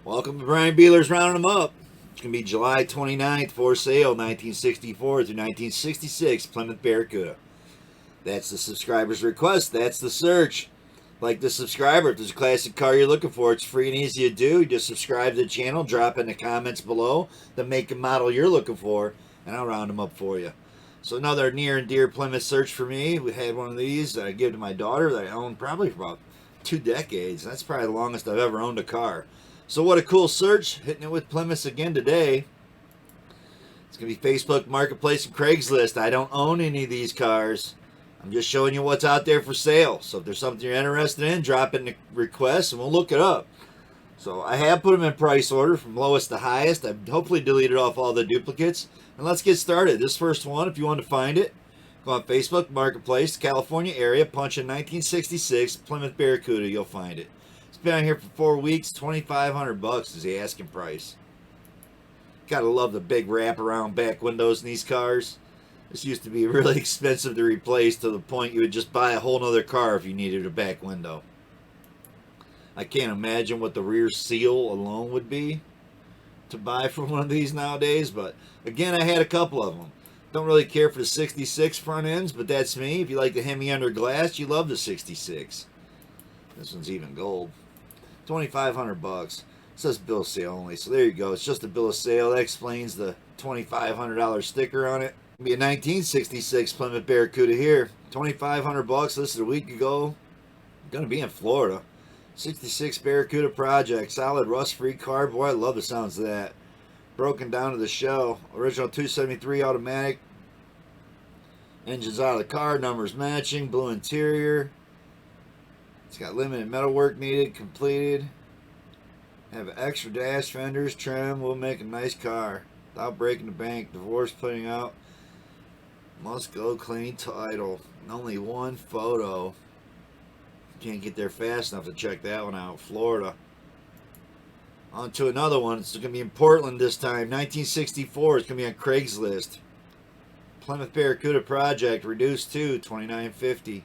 Welcome to Brian Bealer's Rounding Them Up. It's going to be July 29th for sale, 1964 through 1966 Plymouth Barracuda. That's the subscriber's request. That's the search. Like the subscriber, if there's a classic car you're looking for, it's free and easy to do. You just subscribe to the channel, drop in the comments below the make and model you're looking for, and I'll round them up for you. So another near and dear Plymouth search for me. We had one of these that I give to my daughter that I owned probably for about 2 decades. That's probably the longest I've ever owned a car. So what a cool search, hitting it with Plymouth again today. It's going to be Facebook Marketplace and Craigslist. I don't own any of these cars. I'm just showing you what's out there for sale. So if there's something you're interested in, drop in the request and we'll look it up. So I have put them in price order from lowest to highest. I've hopefully deleted off all the duplicates. And let's get started. This first one, if you want to find it, go on Facebook Marketplace, California area, punch in 1966 Plymouth Barracuda, you'll find it. It's been on here for 4 weeks. $2,500 is the asking price. Gotta love the big wraparound back windows in these cars. This used to be really expensive to replace, to the point you would just buy a whole nother car if you needed a back window. I can't imagine what the rear seal alone would be to buy for one of these nowadays, but again, I had a couple of them. Don't really care for the 66 front ends, but that's me. If you like the Hemi under glass, you love the 66. This one's even gold. $2,500. It says bill of sale only, so there you go. It's just a bill of sale. That explains the $2,500 sticker on it. It'll be a 1966 Plymouth Barracuda here. $2,500. Listed a week ago. Gonna be in Florida. 66 Barracuda project. Solid rust-free car. Boy, I love the sounds of that. Broken down to the shell. Original 273 automatic. Engine's out of the car. Numbers matching. Blue interior. It's got limited metalwork needed. Completed. Have extra dash fenders. Trim. Will make a nice car. Without breaking the bank. Divorce putting out. Must go clean title. Only one photo. Can't get there fast enough to check that one out. Florida. On to another one. It's going to be in Portland this time. 1964. It's going to be on Craigslist. Plymouth Barracuda project. Reduced to $2,950.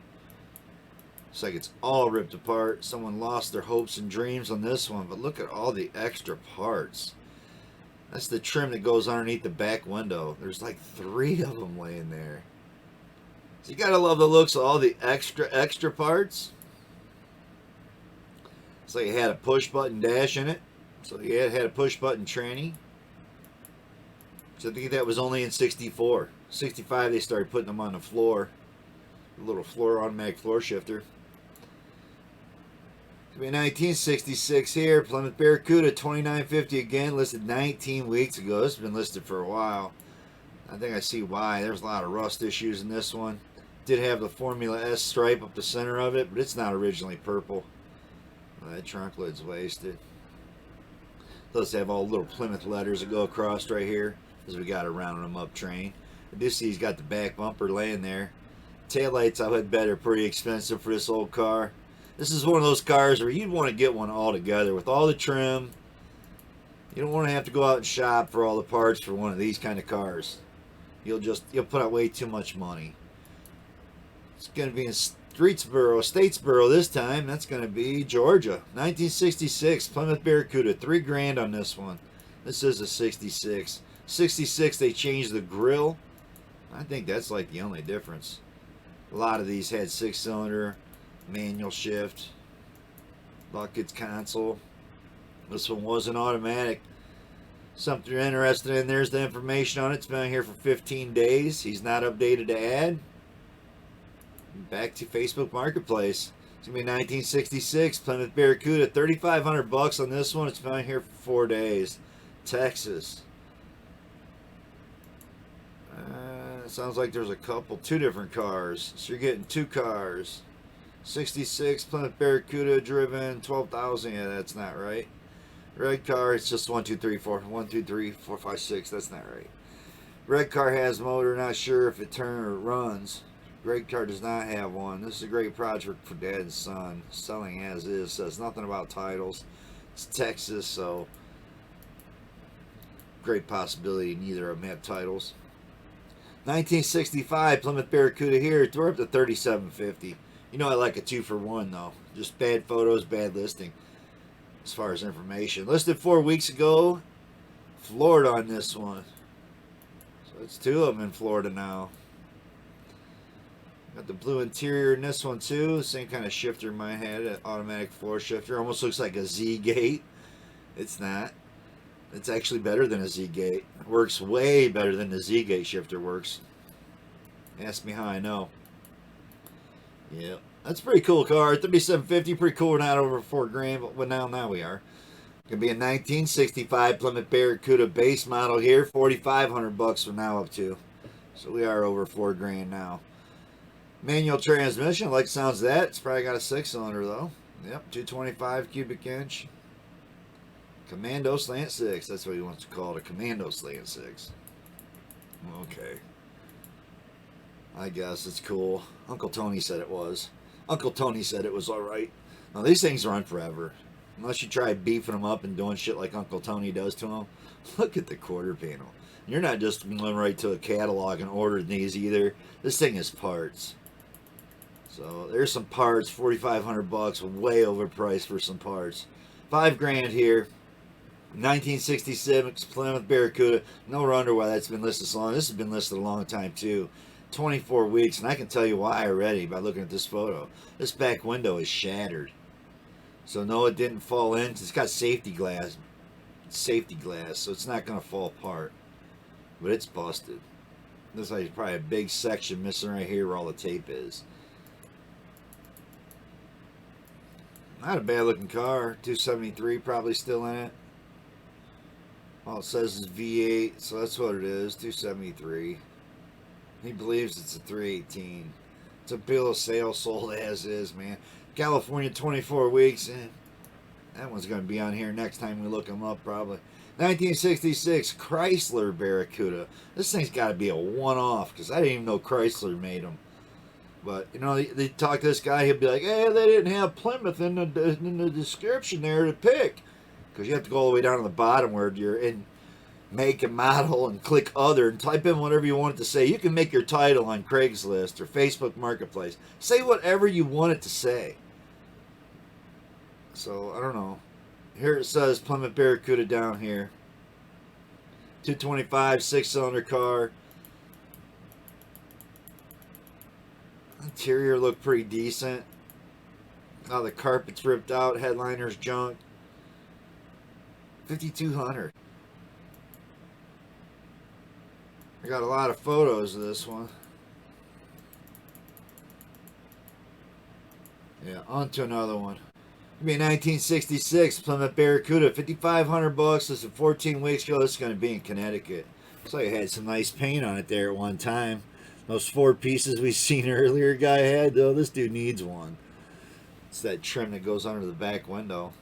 Looks like it's all ripped apart. Someone lost their hopes and dreams on this one. But look at all the extra parts. That's the trim that goes underneath the back window. There's like 3 of them laying there. So you got to love the looks of all the extra parts. It's like it had a push button dash in it. So yeah, it had a push button tranny. So I think that was only in 64. 65 they started putting them on the floor. A little automatic floor shifter. It'll be 1966 here. Plymouth Barracuda, $2,950 again. Listed 19 weeks ago. This has been listed for a while. I think I see why. There's a lot of rust issues in this one. Did have the Formula S stripe up the center of it, but it's not originally purple. That trunk lid's wasted. Does have all the little Plymouth letters that go across right here, because we got a rounding them up train. I do see he's got the back bumper laying there. Taillights, I would bet, are pretty expensive for this old car. This is one of those cars where you'd want to get one all together with all the trim. You don't want to have to go out and shop for all the parts for one of these kind of cars. You'll put out way too much money. It's going to be in Statesboro this time. That's going to be Georgia. 1966 Plymouth Barracuda. $3,000 on this one. This is a 66. 66 they changed the grill. I think that's like the only difference. A lot of these had 6-cylinder, manual shift, buckets, console. This one wasn't automatic. Something you're interested in, there's the information on it. It's been here for 15 days. He's not updated to add. Back to Facebook Marketplace. It's going to be 1966 Plymouth Barracuda. $3,500 on this one. It's been here for 4 days. Texas. Sounds like there's two different cars. So you're getting 2 cars. 66 Plymouth Barracuda driven, 12,000. Yeah, that's not right. Red car, it's just 1, 2, 3, 4. 1, 2, 3, 4, 5, 6. That's not right. Red car has motor, not sure if it turns or runs. Red car does not have one. This is a great project for dad and son. Selling as is. Says nothing about titles. It's Texas, so great possibility neither of them have titles. 1965 Plymouth Barracuda here. We're up to $3,750. You know I like a 2-for-1 though. Just bad photos, bad listing. as far as information. Listed 4 weeks ago. Florida on this one. So it's 2 of them in Florida now. Got the blue interior in this one too. Same kind of shifter mine had, an automatic floor shifter. Almost looks like a Z-gate. It's not. It's actually better than a Z-gate. It works way better than the Z-gate shifter works. Ask me how I know. Yep. That's a pretty cool car. 3750, pretty cool. We're not over $4,000, but now we are. Gonna be a 1965 Plymouth Barracuda base model here. $4,500 from now up to. So we are over $4,000 now. Manual transmission, like the sounds of that. It's probably got a 6-cylinder though. Yep, 225 cubic inch. Commando slant 6. That's what he wants to call it, a commando slant 6. Okay. I guess it's cool. Uncle Tony said it was. Uncle Tony said it was alright. Now these things run forever. Unless you try beefing them up and doing shit like Uncle Tony does to them. Look at the quarter panel. You're not just going right to a catalog and ordering these either. This thing is parts. So there's some parts, $4,500, way overpriced for some parts. $5,000 here. 1966 Plymouth Barracuda. No wonder why that's been listed so long. This has been listed a long time too. 24 weeks, and I can tell you why already by looking at this photo. This back window is shattered. So no, it didn't fall in. It's got safety glass. Safety glass, so it's not going to fall apart. But it's busted. Looks like probably a big section missing right here where all the tape is. Not a bad looking car. 273 probably still in it. All it says is V8, so that's what it is. 273. He believes it's a 318. It's a bill of sale sold as is, man. California 24 weeks. That one's going to be on here next time we look them up probably. 1966 Chrysler Barracuda. This thing's got to be a one-off because I didn't even know Chrysler made them. But, you know, they talk to this guy, he'll be like, hey, they didn't have Plymouth in the description there to pick. Because you have to go all the way down to the bottom where you're in make and model and click other and type in whatever you want it to say. You can make your title on Craigslist or Facebook Marketplace. Say whatever you want it to say. So, I don't know. Here it says Plymouth Barracuda down here. 225, 6-cylinder car. Interior looked pretty decent. Oh, the carpet's ripped out. Headliner's junk. 5,200. I got a lot of photos of this one. Yeah, on to another one. It'll be a 1966 Plymouth Barracuda, $5,500. This is 14 weeks ago. This is going to be in Connecticut. Looks like it had some nice paint on it there at one time. Those 4 pieces we seen earlier, guy had though. This dude needs one. It's that trim that goes under the back window.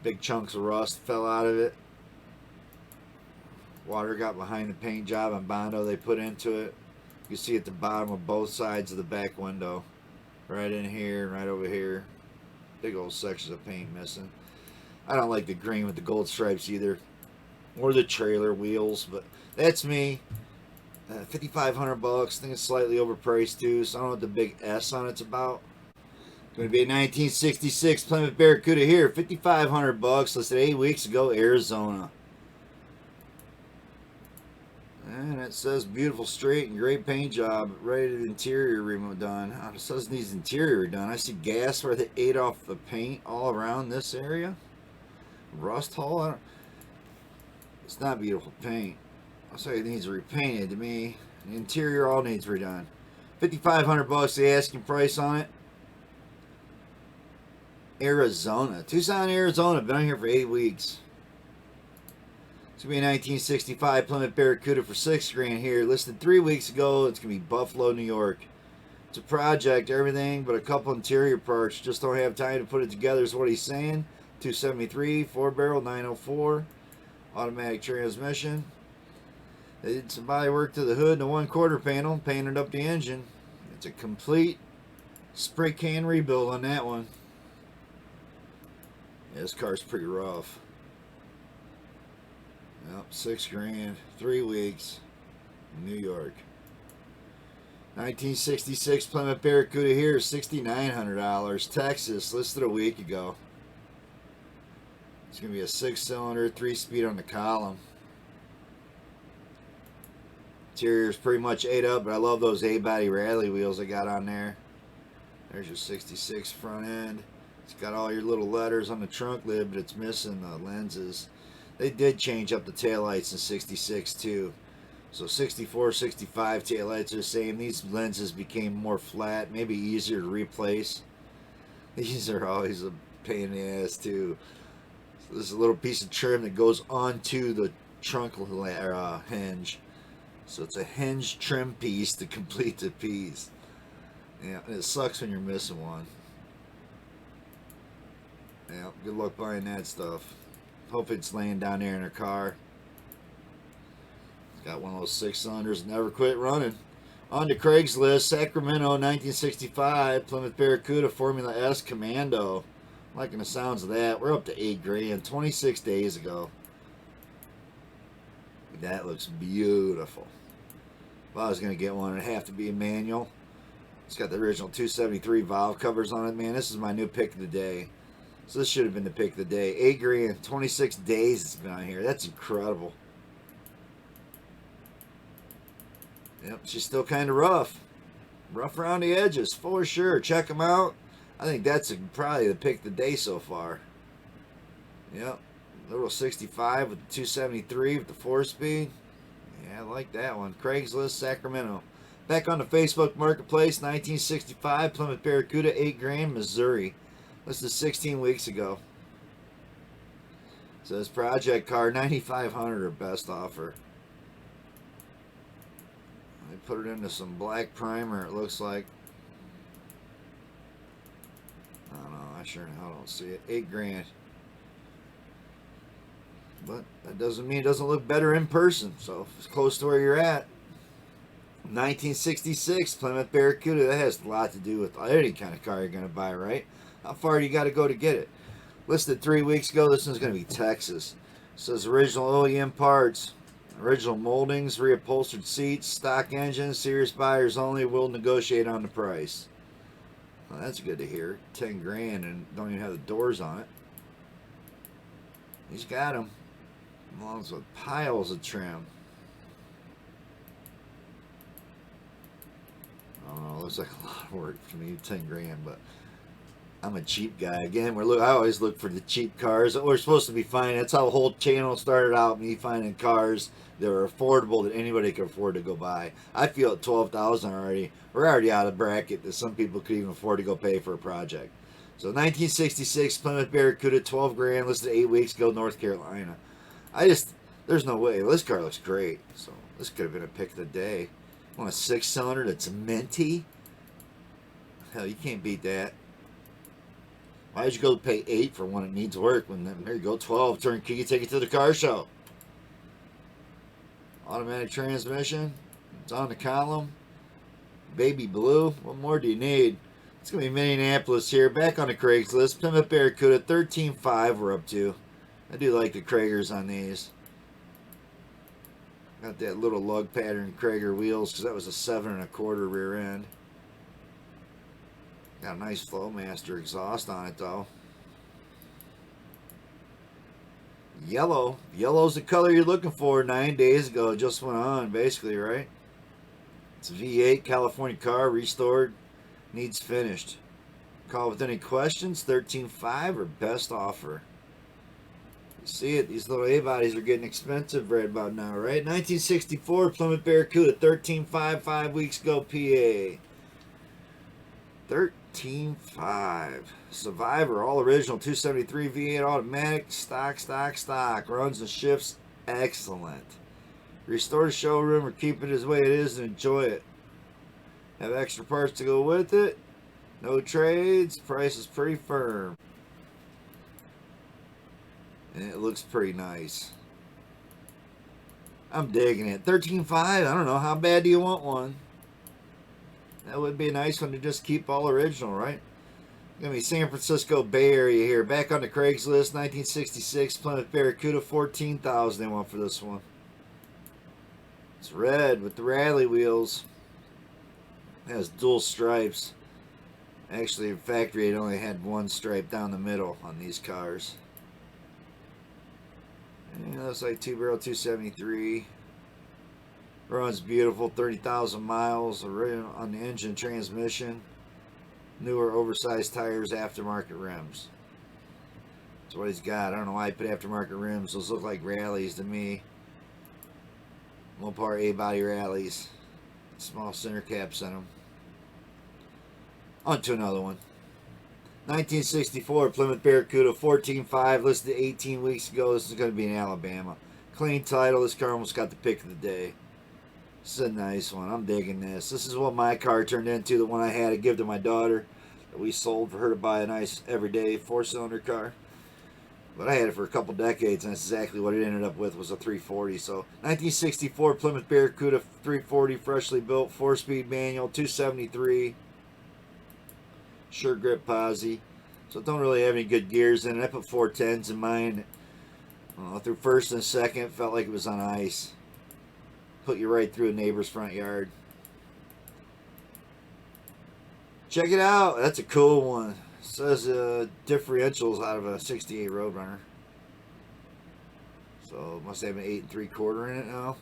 Big chunks of rust fell out of it. Water got behind the paint job on Bondo they put into it. You can see at the bottom of both sides of the back window. Right in here and right over here. Big old sections of paint missing. I don't like the green with the gold stripes either. Or the trailer wheels, but that's me. $5,500. I think it's slightly overpriced too, so I don't know what the big S on it's about. Going to be a 1966 Plymouth Barracuda here, $5,500. Listed 8 weeks ago, Arizona. And it says beautiful straight and great paint job. Ready to interior remodel done. It says needs interior done. I see gas where they ate off the paint all around this area. Rust hole. It's not beautiful paint. I'll say it needs repainted to me. The interior all needs redone. $5,500 the asking price on it. Arizona. Tucson, Arizona. Been on here for 8 weeks. It's going to be a 1965 Plymouth Barracuda for $6,000 here. Listed 3 weeks ago. It's going to be Buffalo, New York. It's a project, everything, but a couple interior parts. Just don't have time to put it together is what he's saying. 273, 4-barrel, 904. Automatic transmission. They did some body work to the hood and the 1/4 panel. Painted up the engine. It's a complete spray can rebuild on that one. Yeah, this car's pretty rough. Yep, $6,000, 3 weeks, New York. 1966 Plymouth Barracuda here, $6,900. Texas, listed a week ago. It's going to be a 6-cylinder, 3-speed on the column. Interior's pretty much ate up, but I love those A-body rally wheels I got on there. There's your 66 front end. It's got all your little letters on the trunk lid, but it's missing the lenses. They did change up the taillights in 66 too. So 64, 65 taillights are the same. These lenses became more flat, maybe easier to replace. These are always a pain in the ass too. So this is a little piece of trim that goes onto the trunk hinge. So it's a hinge trim piece to complete the piece. Yeah, and it sucks when you're missing one. Yeah, good luck buying that stuff. Hope it's laying down there in her car. It's got one of those 6-cylinders, never quit running. On to Craigslist, Sacramento, 1965, Plymouth Barracuda Formula S Commando. I'm liking the sounds of that. We're up to $8,000, 26 days ago. That looks beautiful. If I was going to get one, it'd have to be a manual. It's got the original 273 valve covers on it. Man, this is my new pick of the day. So this should have been the pick of the day. $8,000, 26 days it's been on here. That's incredible. Yep, she's still kind of rough. Rough around the edges, for sure. Check them out. I think that's probably the pick of the day so far. Yep. Little 65 with the 273 with the 4-speed. Yeah, I like that one. Craigslist, Sacramento. Back on the Facebook Marketplace, 1965 Plymouth Barracuda, $8,000, Missouri. This is 16 weeks ago. Says project car, $9,500 or best offer. They put it into some black primer, it looks like. I don't know, I sure in hell don't see it. $8,000. But that doesn't mean it doesn't look better in person. So if it's close to where you're at. 1966 Plymouth Barracuda. That has a lot to do with any kind of car you're going to buy, right? How far do you got to go to get it? Listed 3 weeks ago. This one's going to be Texas. It says original OEM parts, original moldings, reupholstered seats, stock engine, serious buyers only. Will negotiate on the price. Well, that's good to hear. $10,000 and don't even have the doors on it. He's got them. Along with piles of trim. I don't know. It looks like a lot of work for me. $10,000, but I'm a cheap guy. Again, I always look for the cheap cars that we're supposed to be finding. That's how the whole channel started out. Me finding cars that are affordable that anybody can afford to go buy. I feel at $12,000 already. We're already out of bracket that some people could even afford to go pay for a project. So 1966 Plymouth Barracuda, $12,000, listed 8 weeks ago, North Carolina. There's no way. This car looks great. So this could have been a pick of the day. Want a 6-cylinder that's minty? Hell, you can't beat that. Why'd you go pay $8 for one that needs work when there you go, 12 turnkey, take it to the car show? Automatic transmission. It's on the column. Baby blue. What more do you need? It's going to be Minneapolis here. Back on the Craigslist. Plymouth Barracuda, 13.5 we're up to. I do like the Kragers on these. Got that little lug pattern Krager wheels because that was a 7 1/4 rear end. Got a nice Flowmaster exhaust on it though. Yellow. Yellow's the color you're looking for. 9 days ago. Just went on basically, right? It's a V8 California car, restored. Needs finished. Call with any questions. 13.5 or best offer. You see it. These little A-bodies are getting expensive right about now, right? 1964 Plymouth Barracuda. 13.5 5 weeks ago, PA. 13.5. Survivor, all original, 273 V8 automatic, stock. Runs and shifts, excellent. Restore the showroom or keep it as way it is and enjoy it. Have extra parts to go with it. No trades. Price is pretty firm. And it looks pretty nice. I'm digging it. 13.5. I don't know. How bad do you want one? That would be a nice one to just keep all original, right? Gonna be San Francisco Bay Area here. Back on the Craigslist, 1966 Plymouth Barracuda, $14,000 they want for this one. It's red with the rally wheels. It has dual stripes. Actually, in factory, it only had one stripe down the middle on these cars. Yeah, looks like 2-barrel 273. Runs beautiful, 30,000 miles on the engine, transmission. Newer oversized tires, aftermarket rims. That's what he's got. I don't know why he put aftermarket rims. Those look like rallies to me. Mopar A-body rallies. Small center caps on them. On to another one. 1964 Plymouth Barracuda 14.5, listed 18 weeks ago. This is going to be in Alabama. Clean title. This car almost got the pick of the day. This is a nice one. I'm digging this. This is what my car turned into, the one I had to give to my daughter that we sold for her to buy a nice everyday 4-cylinder car. But I had it for a couple decades, and that's exactly what it ended up with, was a 340. So 1964 Plymouth Barracuda 340, freshly built, 4-speed manual, 273. Sure grip posi. So don't really have any good gears in it. I put 410s in mine. Through first and second, felt like it was on ice. Put you right through a neighbor's front yard. Check it out. That's a cool one. It says differentials out of a 68 Roadrunner. So must have an 8 3/4 in it now.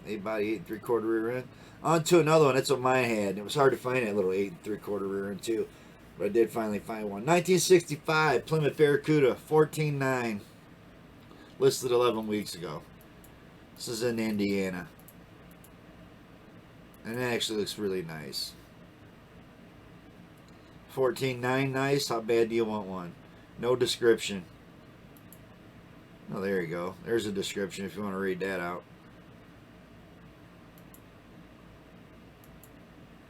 8-body 8 3/4 rear end. On to another one. That's what mine had. It was hard to find that little 8 3/4 rear end too. But I did finally find one. 1965 Plymouth Barracuda 14.9. Listed 11 weeks ago. This is in Indiana. And it actually looks really nice. 14.9 nice. How bad do you want one? No description. Oh, there you go. There's a description if you want to read that out.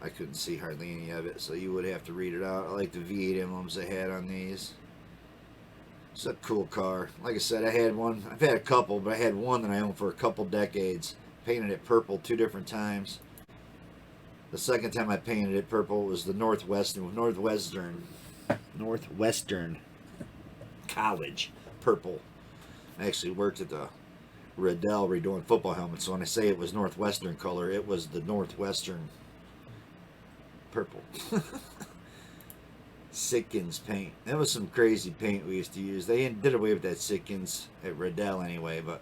I couldn't see hardly any of it, so you would have to read it out. I like the V8 emblems they had on these. It's a cool car. Like I said, I had one. I've had a couple, but I had one that I owned for a couple decades. Painted it purple 2 different times. The second time I painted it purple was the Northwestern College purple. I actually worked at the Riddell redoing football helmets, so when I say it was Northwestern color, it was the Northwestern purple. Sitkins paint. That was some crazy paint we used to use. They did away with that Sitkins at Riddell anyway, but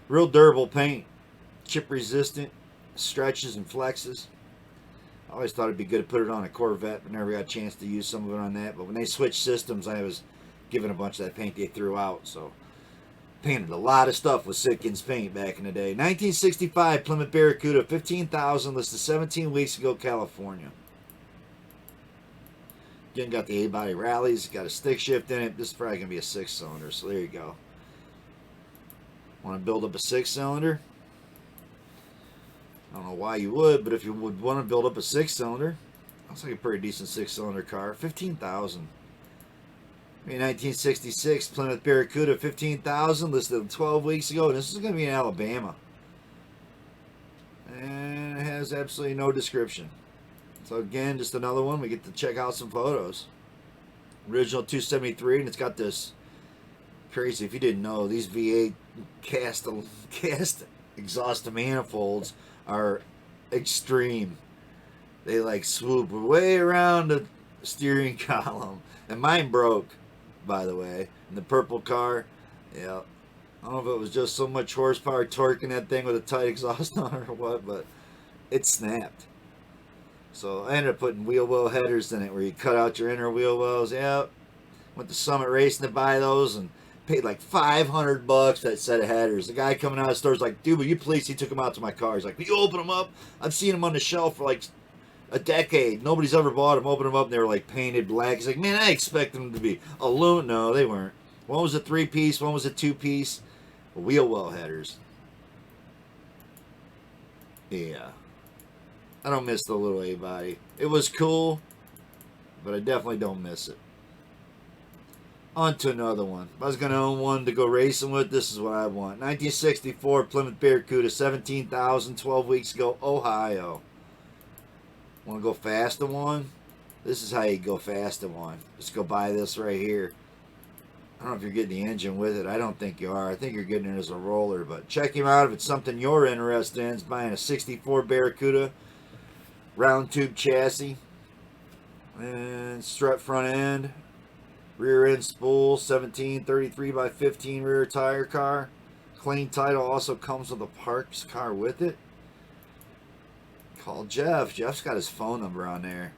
real durable paint. Chip resistant, stretches and flexes. I always thought it'd be good to put it on a Corvette, but never got a chance to use some of it on that. But when they switched systems, I was given a bunch of that paint they threw out. So painted a lot of stuff with Sitkins paint back in the day. 1965 Plymouth Barracuda 15,000, listed 17 weeks ago, California. Again, got the A-body rallies, got a stick shift in it. This is probably going to be a 6-cylinder, so there you go. Want to build up a 6-cylinder? I don't know why you would, but if you would want to build up a 6-cylinder, that's like a pretty decent 6-cylinder car. 15,000. 1966 Plymouth Barracuda 15,000, listed 12 weeks ago. This is going to be in Alabama, and it has absolutely no description. So again, just another one. We get to check out some photos. Original 273, and it's got this crazy. If you didn't know, these V8 cast exhaust manifolds are extreme. They like swoop way around the steering column, and mine broke, by the way, in the purple car. Yeah, I don't know if it was just so much horsepower torquing that thing with a tight exhaust on or what, but it snapped. So I ended up putting wheel well headers in it, where you cut out your inner wheel wells. Yep. Went to Summit Racing to buy those and paid like $500 for that set of headers. The guy coming out of the store is like, dude, will you please? He took them out to my car. He's like, will you open them up? I've seen them on the shelf for like a decade. Nobody's ever bought them. Open them up, and they were like painted black. He's like, man, I expect them to be aluminum. No, they weren't. One was a 3-piece, one was a 2-piece. Wheel well headers. Yeah. I don't miss the little A-body. It was cool, but I definitely don't miss it. On to another one. If I was going to own one to go racing with, this is what I want. 1964 Plymouth Barracuda, 17,000, 12 weeks ago, Ohio. Want to go fast in one? This is how you go fast in one. Just go buy this right here. I don't know if you're getting the engine with it. I don't think you are. I think you're getting it as a roller, but check him out if it's something you're interested in. It's buying a 64 Barracuda. Round tube chassis. And strut front end. Rear end spool, 17 33 by 15 rear tire car. Clean title also comes with a parks car with it. Call Jeff. Jeff's got his phone number on there.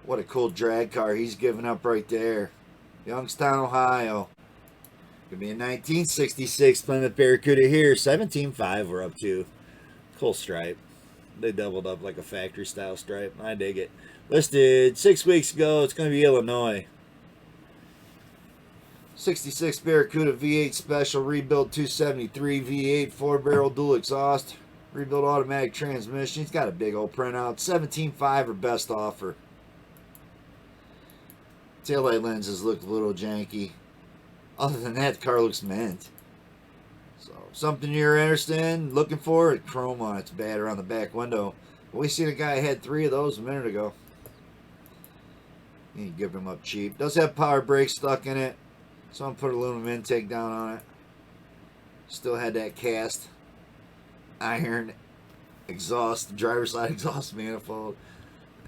What a cool drag car he's giving up right there. Youngstown, Ohio. Gonna be a 1966 Plymouth Barracuda here. 17.5 we're up to. Cool stripe. They doubled up like a factory style stripe. I dig it. Listed 6 weeks ago. It's going to be Illinois. 66 Barracuda V8 Special Rebuild 273 V8 4-barrel dual exhaust. Rebuild automatic transmission. He's got a big old printout. 17.5 or best offer. Taillight lenses look a little janky. Other than that, the car looks mint. So, something you're interested in, looking for, chrome on its bad around the back window. We seen a guy had 3 of those a minute ago. You can give him up cheap. Does have power brakes stuck in it. Someone put aluminum intake down on it. Still had that cast iron exhaust, driver's side exhaust manifold.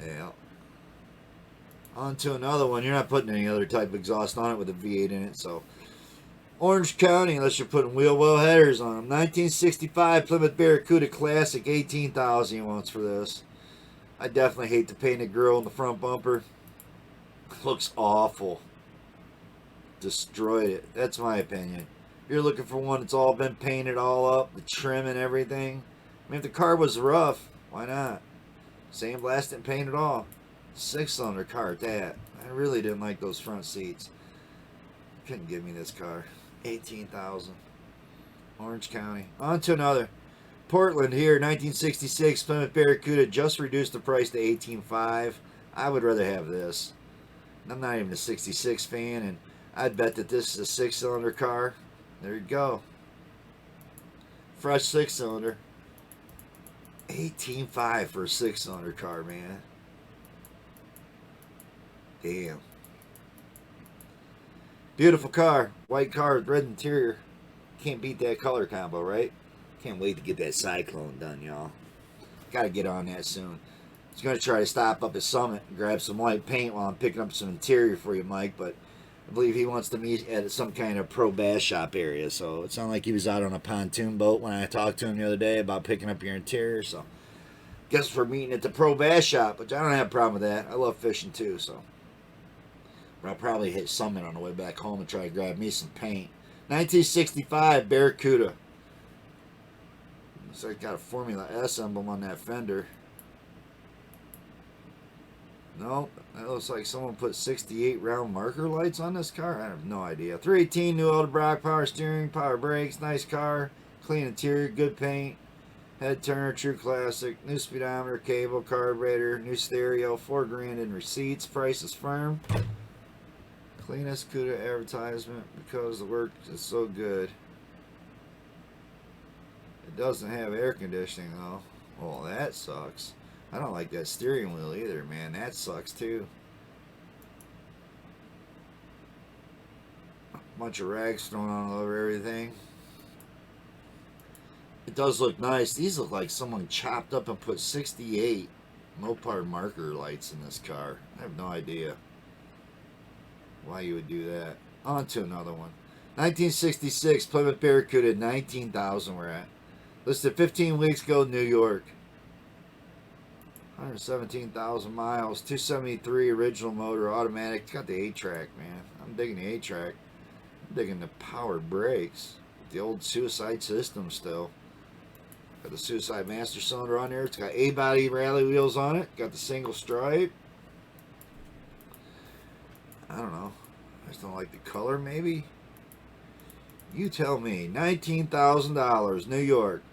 Yeah. On to another one. You're not putting any other type of exhaust on it with a V8 in it, so. Orange County, unless you're putting wheel well headers on them. 1965 Plymouth Barracuda Classic, $18,000 he wants for this. I definitely hate the painted grille in the front bumper. Looks awful. Destroyed it. That's my opinion. If you're looking for one that's all been painted all up, the trim and everything. I mean, if the car was rough, why not? Sandblast and paint it all. 6-cylinder car at that. I really didn't like those front seats. Couldn't give me this car. $18,000. Orange County. On to another. Portland here, 1966 Plymouth Barracuda. Just reduced the price to $18,500. I would rather have this. I'm not even a 66 fan, and I'd bet that this is a 6-cylinder car. There you go. Fresh 6-cylinder. $18,500 for a 6-cylinder car, man. Damn. Beautiful car. White car with red interior. Can't beat that color combo, right? Can't wait to get that Cyclone done, y'all. Gotta get on that soon. I was going to try to stop up at Summit and grab some white paint while I'm picking up some interior for you, Mike, but I believe he wants to meet at some kind of pro bass shop area, so it sounded like he was out on a pontoon boat when I talked to him the other day about picking up your interior, so guess we're meeting at the pro bass shop, which I don't have a problem with that. I love fishing too, so but I'll probably hit Summit on the way back home and try to grab me some paint. 1965 Barracuda. Looks like got a Formula S emblem on that fender. No, that looks like someone put 68 round marker lights on this car. I have no idea. 318 new Eldebrock power steering, power brakes, nice car, clean interior, good paint, head turner, true classic, new speedometer, cable, carburetor, new stereo, $4,000 in receipts. Price is firm. Cleanest CUDA advertisement because the work is so good. It doesn't have air conditioning though. Well, that sucks. I don't like that steering wheel either, man. That sucks too. Bunch of rags thrown on over everything. It does look nice. These look like someone chopped up and put 68 Mopar marker lights in this car. I have no idea why you would do that. On to another one. 1966 Plymouth Barracuda, $19,000 we're at. Listed 15 weeks ago, New York. 117,000 miles, 273 original motor, automatic. It's got the 8-track, man. I'm digging the 8-track. I'm digging the power brakes. The old Suicide system still. Got the Suicide master cylinder on there. It's got A-body rally wheels on it. Got the single stripe. I don't know. I just don't like the color, maybe. You tell me. $19,000, New York.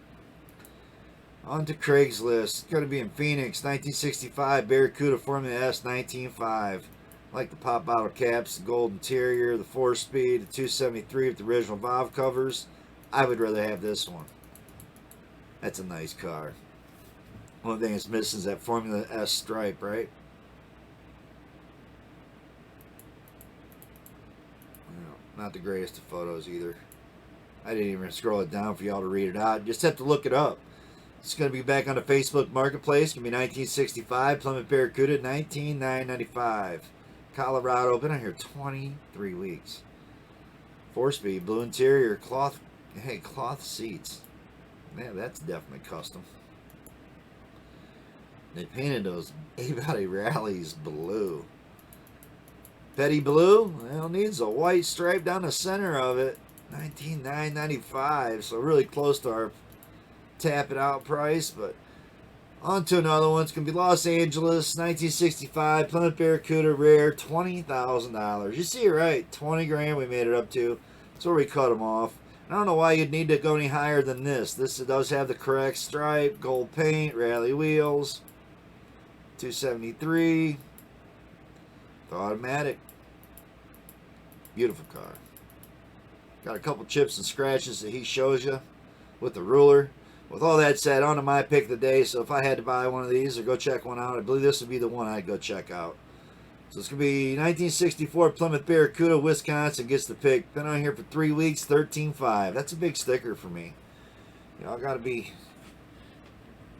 On to Craigslist. It's going to be in Phoenix. 1965 Barracuda Formula S 19.5. Like the pop bottle caps, the gold interior, the 4-speed, the 273 with the original valve covers. I would rather have this one. That's a nice car. One thing it's missing is that Formula S stripe, right? Not the greatest of photos either. I didn't even scroll it down for y'all to read it out. You just have to look it up. It's going to be back on the Facebook Marketplace. It's going to be 1965 Plymouth Barracuda, $19,995. Colorado, been on here 23 weeks. 4-speed, blue interior, cloth Hey, cloth seats. Man, that's definitely custom. They painted those A-Valley Rallies blue. Petty blue, well, needs a white stripe down the center of it. $19,995, so really close to our tap it out price. But on to another one. It's going to be Los Angeles, 1965, Plymouth Barracuda rare, $20,000. You see it right, 20 grand we made it up to. That's where we cut them off. I don't know why you'd need to go any higher than this. This does have the correct stripe, gold paint, rally wheels, 273, automatic. Beautiful car. Got a couple chips and scratches that he shows you with the ruler. With all that said, on to my pick of the day. So if I had to buy one of these or go check one out, I believe this would be the one I'd go check out. So it's going to be 1964 Plymouth Barracuda, Wisconsin gets the pick. Been on here for 3 weeks, 13.5. That's a big sticker for me. Y'all got to be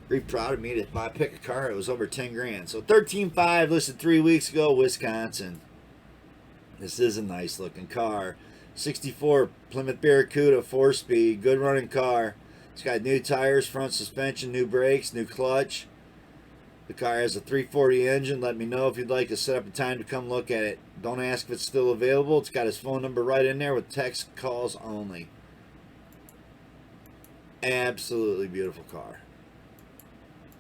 pretty proud of me to buy pick a car. It was over 10 grand. So 13.5 listed 3 weeks ago, Wisconsin. This is a nice looking car. 64 Plymouth Barracuda, 4-speed, good running car. It's got new tires, front suspension, new brakes, new clutch. The car has a 340 engine. Let me know if you'd like to set up a time to come look at it. Don't ask if it's still available. It's got his phone number right in there with text calls only. Absolutely beautiful car.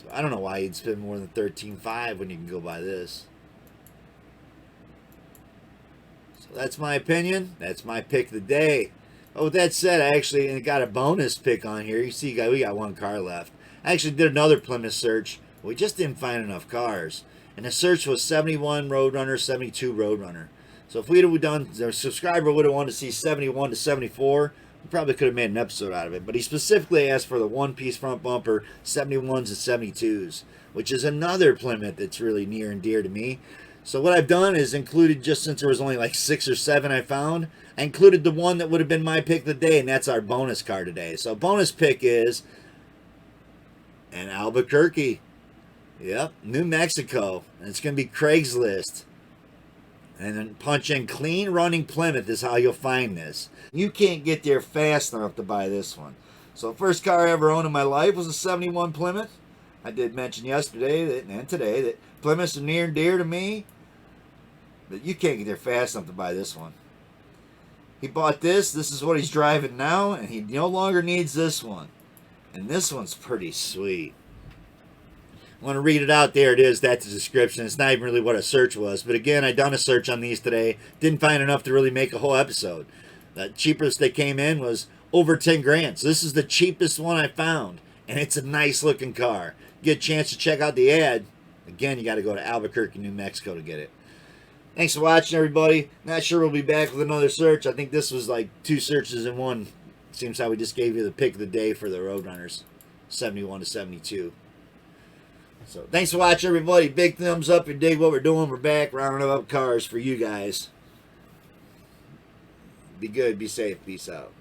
So I don't know why you'd spend more than $13.5 when you can go buy this. So that's my opinion. That's my pick of the day. Oh, with that said, I actually got a bonus pick on here. You see, we got one car left. I actually did another Plymouth search. We just didn't find enough cars. And the search was 71 Roadrunner, 72 Roadrunner. So if we'd have done, the subscriber would have wanted to see 71 to 74, we probably could have made an episode out of it. But he specifically asked for the one-piece front bumper 71s and 72s, which is another Plymouth that's really near and dear to me. So what I've done is included, just since there was only like 6 or 7 I found, I included the one that would have been my pick of the day, and that's our bonus car today. So bonus pick is an Albuquerque. Yep, New Mexico. And it's going to be Craigslist. And then punch in clean running Plymouth is how you'll find this. You can't get there fast enough to buy this one. So first car I ever owned in my life was a 71 Plymouth. I did mention yesterday and today that Plymouths are near and dear to me. But you can't get there fast enough to buy this one. He bought this. This is what he's driving now. And he no longer needs this one. And this one's pretty sweet. I want to read it out. There it is. That's the description. It's not even really what a search was. But again, I done a search on these today. Didn't find enough to really make a whole episode. The cheapest they came in was over 10 grand. So this is the cheapest one I found. And it's a nice looking car. Get a chance to check out the ad. Again, you got to go to Albuquerque, New Mexico to get it. Thanks for watching, everybody. Not sure we'll be back with another search. I think this was like 2 searches in one. Seems how we just gave you the pick of the day for the Roadrunners. 71 to 72. So thanks for watching, everybody. Big thumbs up if you dig what we're doing. We're back rounding up cars for you guys. Be good, be safe, peace out.